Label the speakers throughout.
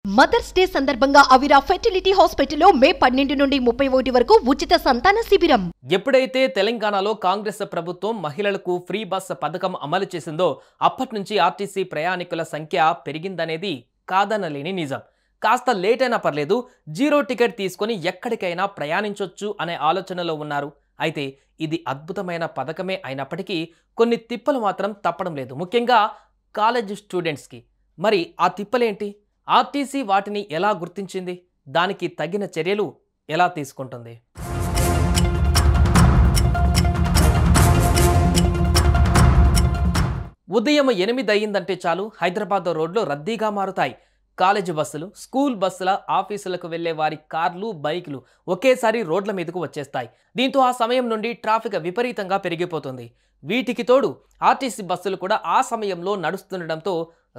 Speaker 1: Mothers day సందర్భంగా అవిరా fertility హాస్పిటల్లో మే 12 నుండి 31 వరకు ఉచిత సంతాన శిబిరం.
Speaker 2: ఎప్పుడైతే తెలంగాణలో కాంగ్రెస్ ప్రభుత్వం మహిళలకు ఫ్రీ బస్ పథకం అమలు చేసిందో అప్పటి నుంచి ఆర్టీసీ ప్రయాణికుల సంఖ్య పెరిగిందనేది కాదనలేని నిజం. కాస్త లేట్ అయినా పర్లేదు, జీరో టికెట్ తీసుకొని ఎక్కడికైనా ప్రయాణించొచ్చు అనే ఆలోచనలో ఉన్నారు. అయితే ఇది అద్భుతమైన పథకమే అయినప్పటికీ కొన్ని తిప్పలు మాత్రం తప్పడం లేదు, ముఖ్యంగా కాలేజ్ స్టూడెంట్స్కి. మరి ఆ తిప్పలేంటి? ఆర్టీసీ వాటిని ఎలా గుర్తించింది? దానికి తగిన చర్యలు ఎలా తీసుకుంటుంది? ఉదయం 8 అయ్యిందంటే చాలు హైదరాబాద్ రోడ్లు రద్దీగా మారుతాయి. కాలేజీ బస్సులు, స్కూల్ బస్సుల, ఆఫీసులకు వెళ్లే వారి కార్లు, బైకులు ఒకేసారి రోడ్ల మీదకు వచ్చేస్తాయి. దీంతో ఆ సమయం నుండి ట్రాఫిక్ విపరీతంగా పెరిగిపోతుంది. వీటికి తోడు ఆర్టీసీ బస్సులు కూడా ఆ సమయంలో నడుస్తుండటంతో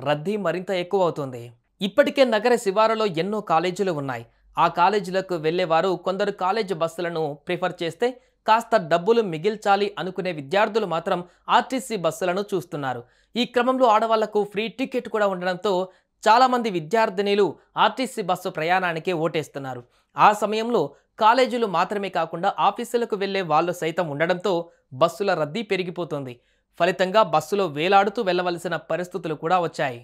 Speaker 2: రద్దీ మరింత ఎక్కువ అవుతుంది. ఇప్పటికే నగర శివారులో ఎన్నో కాలేజీలు ఉన్నాయి. ఆ కాలేజీలకు వెళ్లేవారు కొందరు కాలేజీ బస్సులను ప్రిఫర్ చేస్తే, కాస్త డబ్బులు మిగిల్చాలి అనుకునే విద్యార్థులు మాత్రం ఆర్టీసీ బస్సులను చూస్తున్నారు. ఈ క్రమంలో ఆడవాళ్లకు ఫ్రీ టికెట్ కూడా ఉండడంతో చాలామంది విద్యార్థినిలు ఆర్టీసీ బస్సు ప్రయాణానికే ఓటేస్తున్నారు. ఆ సమయంలో కాలేజీలు మాత్రమే కాకుండా ఆఫీసులకు వెళ్లే వాళ్ళు సైతం ఉండడంతో బస్సుల రద్దీ పెరిగిపోతుంది. ఫలితంగా బస్సులో వేలాడుతూ వెళ్లవలసిన పరిస్థితులు కూడా వచ్చాయి.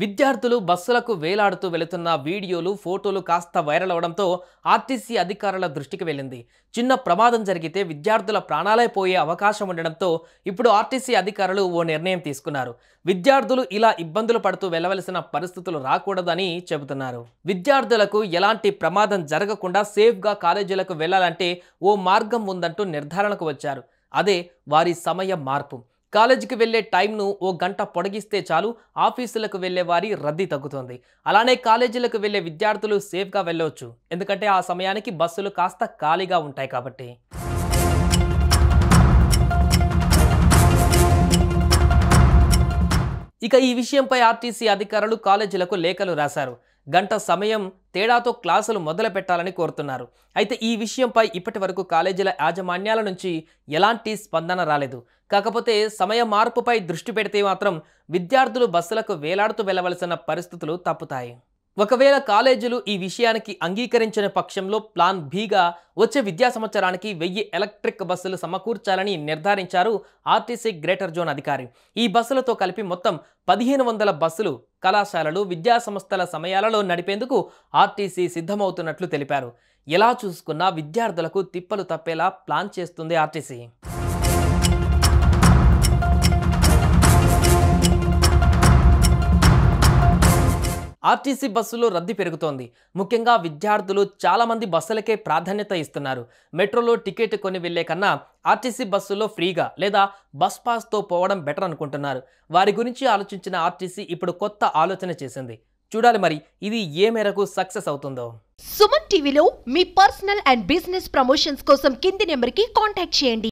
Speaker 2: విద్యార్థులు బస్సులకు వేలాడుతూ వెళుతున్న వీడియోలు, ఫోటోలు కాస్త వైరల్ అవడంతో ఆర్టీసీ అధికారుల దృష్టికి వెళ్ళింది. చిన్న ప్రమాదం జరిగితే విద్యార్థుల ప్రాణాలే పోయే అవకాశం ఉండడంతో ఇప్పుడు ఆర్టీసీ అధికారులు ఓ నిర్ణయం తీసుకున్నారు. విద్యార్థులు ఇలా ఇబ్బందులు పడుతూ వెళ్లవలసిన పరిస్థితులు రాకూడదని చెబుతున్నారు. విద్యార్థులకు ఎలాంటి ప్రమాదం జరగకుండా సేఫ్గా కాలేజీలకు వెళ్లాలంటే ఓ మార్గం ఉందంటూ నిర్ధారణకు వచ్చారు. అదే వారి సమయ మార్పు. కాలేజీకి వెళ్లే టైంను ఓ గంట పొడిగిస్తే చాలు ఆఫీసులకు వెళ్లే వారి రద్దీ తగ్గుతుంది. అలానే కాలేజీలకు వెళ్లే విద్యార్థులు సేఫ్గా వెళ్ళవచ్చు, ఎందుకంటే ఆ సమయానికి బస్సులు కాస్త ఖాళీగా ఉంటాయి కాబట్టి. ఇక ఈ విషయంపై ఆర్టీసీ అధికారులు కాలేజీలకు లేఖలు రాశారు. గంట సమయం తేడాతో క్లాసులు మొదలు పెట్టాలని కోరుతున్నారు. అయితే ఈ విషయంపై ఇప్పటి వరకు కాలేజీల యాజమాన్యాల నుంచి ఎలాంటి స్పందన రాలేదు. కాకపోతే సమయ మార్పుపై దృష్టి పెడితే మాత్రం విద్యార్థులు బస్సులకు వేలాడుతూ వెళ్లవలసిన పరిస్థితులు తప్పుతాయి. ఒకవేళ కాలేజీలు ఈ విషయానికి అంగీకరించిన పక్షంలో ప్లాన్ బిగా వచ్చే విద్యా సంవత్సరానికి 1000 ఎలక్ట్రిక్ బస్సులు సమకూర్చాలని నిర్ధారించారు ఆర్టీసీ గ్రేటర్ జోన్ అధికారి. ఈ బస్సులతో కలిపి మొత్తం 1500 బస్సులు కళాశాలలు, విద్యా సంస్థల సమయాలలో నడిపేందుకు ఆర్టీసీ సిద్ధమవుతున్నట్లు తెలిపారు. ఎలా చూసుకున్నా విద్యార్థులకు తిప్పలు తప్పేలా ప్లాన్ చేస్తుంది ఆర్టీసీ. ఆర్టీసీ బస్సులో రద్దీ పెరుగుతోంది. ముఖ్యంగా విద్యార్థులు చాలామంది బస్సులకే ప్రాధాన్యత ఇస్తున్నారు. మెట్రోలో టికెట్ కొని వెళ్లే కన్నా ఆర్టీసీ బస్సులో ఫ్రీగా లేదా బస్ పాస్తో పోవడం బెటర్ అనుకుంటున్నారు. వారి గురించి ఆలోచించిన ఆర్టీసీ ఇప్పుడు కొత్త ఆలోచన చేసింది. చూడాలి మరి ఇది ఏ మేరకు సక్సెస్ అవుతుందో.
Speaker 1: సుమన్ టీవీలో మీ పర్సనల్ అండ్ బిజినెస్ ప్రమోషన్స్ కోసం కింది నెంబర్కి కాంటాక్ట్ చేయండి.